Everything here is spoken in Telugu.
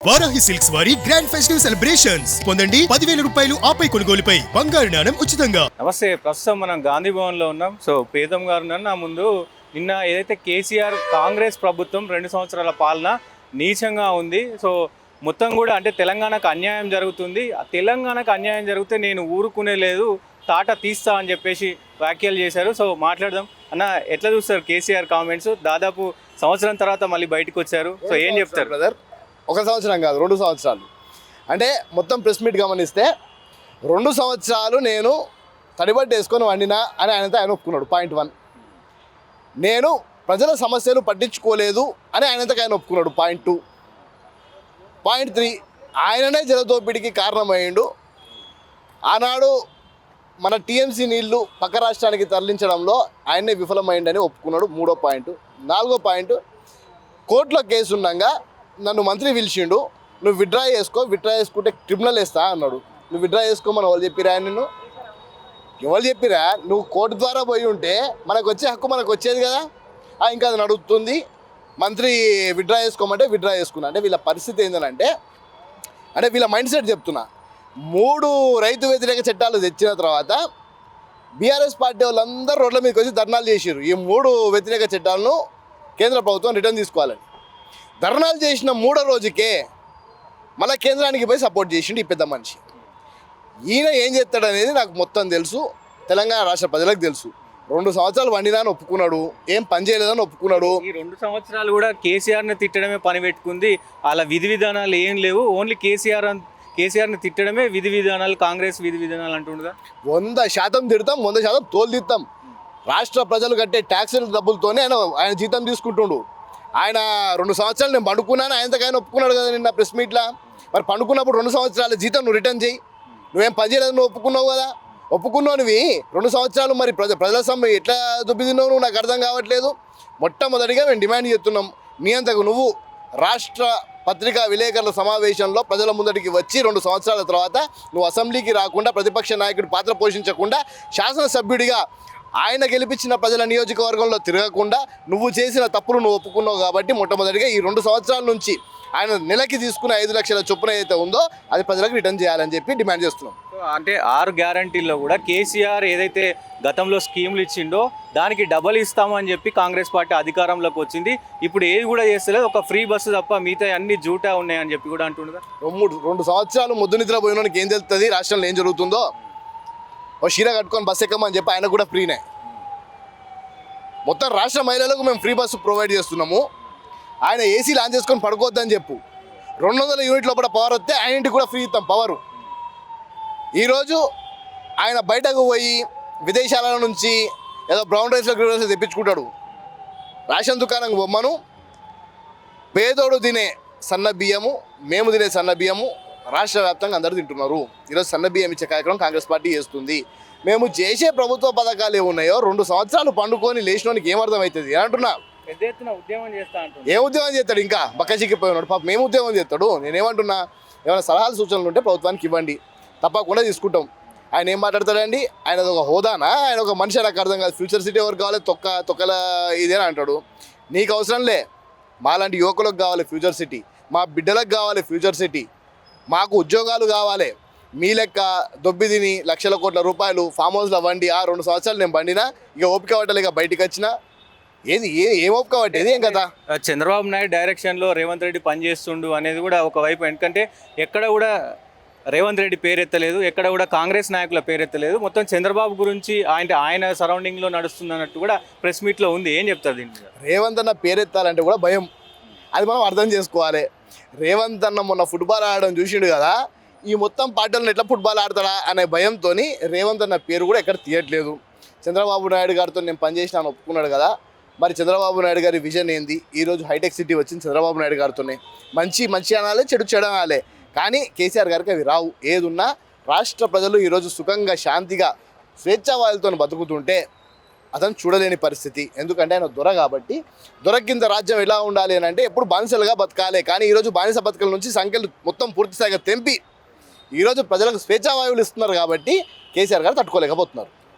వారాహి సిల్క్స్ వారి గ్రాండ్ ఫెస్టివ్ సెలబ్రేషన్స్ పొందండి 10,000 రూపాయలు ఆపై కొనుగోలుపై బంగారు నాణెం ఉచితంగా. నమస్తే, ప్రస్తుతం మనం గాంధీ భవన్లో ఉన్నాం. సో పేదం గారు ఉన్నారు నా ముందు. నిన్న ఏదైతే కేసీఆర్ కాంగ్రెస్ ప్రభుత్వం 2 సంవత్సరాల పాలన నీచంగా ఉంది, సో మొత్తం కూడా అంటే తెలంగాణకు అన్యాయం జరుగుతుంది, తెలంగాణకు అన్యాయం జరిగితే నేను ఊరుకునే లేదు, తాట తీస్తా అని చెప్పేసి వ్యాఖ్యలు చేశారు. సో మాట్లాడదాం అన్న, ఎట్లా చూస్తారు కేసీఆర్ కామెంట్స్? దాదాపు సంవత్సరం తర్వాత మళ్ళీ బయటకు వచ్చారు, సో ఏం చెప్తారు? బ్రదర్, 1 సంవత్సరం కాదు 2 సంవత్సరాలు. అంటే మొత్తం ప్రెస్ మీట్ గమనిస్తే 2 సంవత్సరాలు నేను తడిబడ్డ వేసుకొని వండినా అని ఆయన ఒప్పుకున్నాడు. పాయింట్ 1. నేను ప్రజల సమస్యలు పట్టించుకోలేదు అని ఆయన ఒప్పుకున్నాడు. పాయింట్ 2. పాయింట్ 3, ఆయననే జలదోపిడికి కారణమయ్యిండు. ఆనాడు మన టీఎంసీ నీళ్లు పక్క రాష్ట్రానికి తరలించడంలో ఆయనే విఫలమైండని ఒప్పుకున్నాడు. 3వ పాయింట్. 4వ పాయింట్, కోర్టులో కేసు ఉండగా నన్ను మంత్రి పిలిచిండు, నువ్వు విత్డ్రా చేసుకుంటే ట్రిబ్యునల్ వేస్తా అన్నాడు. నువ్వు విత్డ్రా చేసుకోమని ఎవరు చెప్పిరా? నిన్ను ఎవరు చెప్పిరా? నువ్వు కోర్టు ద్వారా పోయి ఉంటే మనకు వచ్చే హక్కు మనకు వచ్చేది కదా. ఇంకా అది నడుస్తుంది. మంత్రి విత్డ్రా చేసుకోమంటే విత్డ్రా చేసుకున్నా. అంటే వీళ్ళ పరిస్థితి ఏంటంటే, అంటే వీళ్ళ మైండ్ సెట్ చెప్తున్నా. 3 రైతు వ్యతిరేక చట్టాలు తెచ్చిన తర్వాత బీఆర్ఎస్ పార్టీ వాళ్ళందరూ రోడ్ల మీదకి వచ్చి ధర్నాలు చేసారు. ఈ 3 వ్యతిరేక చట్టాలను కేంద్ర ప్రభుత్వం రిటర్న్ తీసుకోవాలని. ధర్నాలు చేసిన 3వ రోజుకే మళ్ళీ కేంద్రానికి పోయి సపోర్ట్ చేసిండు ఈ పెద్ద మనిషి. ఈయన ఏం చేస్తాడు అనేది నాకు మొత్తం తెలుసు, తెలంగాణ రాష్ట్ర ప్రజలకు తెలుసు. 2 సంవత్సరాలు వండినా అని ఒప్పుకున్నాడు, ఏం పని చేయలేదని ఒప్పుకున్నాడు. ఈ 2 సంవత్సరాలు కూడా కేసీఆర్ని తిట్టడమే పని పెట్టుకుంది, అలా విధి విధానాలు ఏం లేవు, ఓన్లీ కేసీఆర్ని తిట్టడమే విధి విధానాలు, కాంగ్రెస్ విధి విధానాలు అంటుండగా 100% తిడతాం, 100% తోలు తీస్తాం. రాష్ట్ర ప్రజలు కట్టే ట్యాక్సుల డబ్బులతోనే ఆయన జీతం తీసుకుంటుండు. ఆయన 2 సంవత్సరాలు నేను పండుకున్నాను, ఆయన ఒప్పుకున్నాడు కదా నిన్న ప్రెస్ మీట్లో. మరి పండుకున్నప్పుడు 2 సంవత్సరాల జీతం నువ్వు రిటర్న్ చేయి, నువ్వేం పని చేయలేదు, నువ్వు ఒప్పుకున్నావు కదా. ఒప్పుకున్నావు నువ్వు 2 సంవత్సరాలు, మరి ప్రజల సమ్మె ఎట్లా దుబ్బిదిన్నావు నువ్వు, నాకు అర్థం కావట్లేదు. మొట్టమొదటిగా మేము డిమాండ్ చేస్తున్నాం, నీ అంతకు నువ్వు రాష్ట్ర పత్రికా విలేకరుల సమావేశంలో ప్రజల ముందటికి వచ్చి 2 సంవత్సరాల తర్వాత నువ్వు అసెంబ్లీకి రాకుండా, ప్రతిపక్ష నాయకుడి పాత్ర పోషించకుండా, శాసనసభ్యుడిగా ఆయన గెలిపించిన ప్రజల నియోజకవర్గంలో తిరగకుండా నువ్వు చేసిన తప్పులు నువ్వు ఒప్పుకున్నావు. కాబట్టి మొట్టమొదటిగా ఈ 2 సంవత్సరాల నుంచి ఆయన నెలకి తీసుకున్న 5 లక్షల చొప్పున ఏదైతే ఉందో అది ప్రజలకు రిటర్న్ చేయాలని చెప్పి డిమాండ్ చేస్తున్నాం. అంటే 6 గ్యారంటీల్లో కూడా కేసీఆర్ ఏదైతే గతంలో స్కీములు ఇచ్చిండో దానికి డబల్ ఇస్తామని చెప్పి కాంగ్రెస్ పార్టీ అధికారంలోకి వచ్చింది. ఇప్పుడు ఏది కూడా చేస్తలేదు, ఒక ఫ్రీ బస్సు తప్ప మిగతా అన్ని జూటా ఉన్నాయని చెప్పి కూడా అంటుండగా 2 సంవత్సరాలు ముద్దు నిద్ర పోయినోనికి ఏం తెలుస్తుంది రాష్ట్రంలో ఏం జరుగుతుందో. ఓ చీర కట్టుకొని బస్సు ఎక్కమని చెప్పి ఆయన కూడా ఫ్రీనే. మొత్తం రాష్ట్ర మహిళలకు మేము ఫ్రీ బస్సు ప్రొవైడ్ చేస్తున్నాము. ఆయన ఏసీ లాంచ్ చేసుకొని పడుకోవద్దని చెప్పు. 200 యూనిట్ లోపల పవర్ వస్తే ఆయన ఇంటికి కూడా ఫ్రీ ఇస్తాం పవరు. ఈరోజు ఆయన బయటకు పోయి విదేశాల నుంచి ఏదో బ్రౌన్ రైస్లో గ్రీన్ రైస్ తెప్పించుకుంటాడు. రేషన్ దుకాణం బొమ్మను పేదోడు తినే సన్న బియ్యము, మేము తినే సన్న బియ్యము రాష్ట్ర వ్యాప్తంగా అందరూ తింటున్నారు. ఈరోజు సన్న బియ్యం ఇచ్చే కార్యక్రమం కాంగ్రెస్ పార్టీ చేస్తుంది. మేము చేసే ప్రభుత్వ పథకాలు ఏమున్నాయో 2 సంవత్సరాలు పండుకొని లేచినోనికి ఏమర్థమవుతుంది అంటున్నా. పెద్ద ఎత్తున ఉద్యమం చేస్తా అంటున్నా. ఏం ఉద్యమం చేస్తాడు? ఇంకా బక్కచిక్కిపోయినాడు పాప. మేము ఉద్యమం చేస్తాడు. నేనేమంటున్నా, ఏమైనా సలహాలు సూచనలు ఉంటే ప్రభుత్వానికి ఇవ్వండి, తప్పకుండా తీసుకుంటాం. ఆయన ఏం మాట్లాడతాడండి? ఆయన ఒక హోదానా? ఆయన ఒక మనిషి నాకు అర్థం కాదు. ఫ్యూచర్ సిటీ ఎవరికి కావాలి? తొక్కల ఇదేనా అంటాడు. నీకు అవసరంలే, మాలాంటి యువకులకు కావాలి ఫ్యూచర్ సిటీ, మా బిడ్డలకు కావాలి ఫ్యూచర్ సిటీ, మాకు ఉద్యోగాలు కావాలి. మీ లెక్క దొబ్బిదిని లక్షల కోట్ల రూపాయలు ఫామ్ హౌస్లో వండి 2 సంవత్సరాలు నేను బండినా, ఇక ఓపిక పట్టలేక బయటికి వచ్చినా. ఏం ఓపిక పట్టేది ఏం కదా. చంద్రబాబు నాయుడు డైరెక్షన్లో రేవంత్ రెడ్డి పనిచేస్తుండు అనేది కూడా ఒకవైపు. ఎందుకంటే ఎక్కడ కూడా రేవంత్ రెడ్డి పేరెత్తలేదు, ఎక్కడ కూడా కాంగ్రెస్ నాయకుల పేరెత్తలేదు, మొత్తం చంద్రబాబు గురించి ఆయన సరౌండింగ్లో నడుస్తుంది అన్నట్టు కూడా ప్రెస్ మీట్లో ఉంది. ఏం చెప్తారు దీనికి? రేవంత్ అన్న పేరెత్తాలంటే కూడా భయం, అది మనం అర్థం చేసుకోవాలి. రేవంత్ అన్న మొన్న ఫుట్బాల్ ఆడడం చూసిండు కదా, ఈ మొత్తం పార్టీలను ఎట్లా ఫుట్బాల్ ఆడతాడా అనే భయంతో రేవంత్ అన్న పేరు కూడా ఎక్కడ తీయట్లేదు. చంద్రబాబు నాయుడు గారితో నేను పనిచేసినాను ఒప్పుకున్నాడు కదా. మరి చంద్రబాబు నాయుడు గారి విజన్ ఏంది? ఈరోజు హైటెక్ సిటీ వచ్చింది చంద్రబాబు నాయుడు గారితోనే. మంచి అనాలే, చెడు అనాలే. కానీ కేసీఆర్ గారికి అవి రావు. ఏదున్నా రాష్ట్ర ప్రజలు ఈరోజు సుఖంగా శాంతిగా స్వేచ్ఛావాయులతో బతుకుతుంటే అతను చూడలేని పరిస్థితి. ఎందుకంటే ఆయన దొర కాబట్టి. దొర కింద రాజ్యం ఎలా ఉండాలి అని అంటే ఎప్పుడు బానిసలుగా బతకాలి. కానీ ఈరోజు బానిస బతుకల నుంచి సంఖ్యలు మొత్తం పూర్తి స్థాయిగా తెంపి ఈరోజు ప్రజలకు స్వేచ్ఛావాయువులు ఇస్తున్నారు కాబట్టి కేసీఆర్ గారు తట్టుకోలేకపోతున్నారు.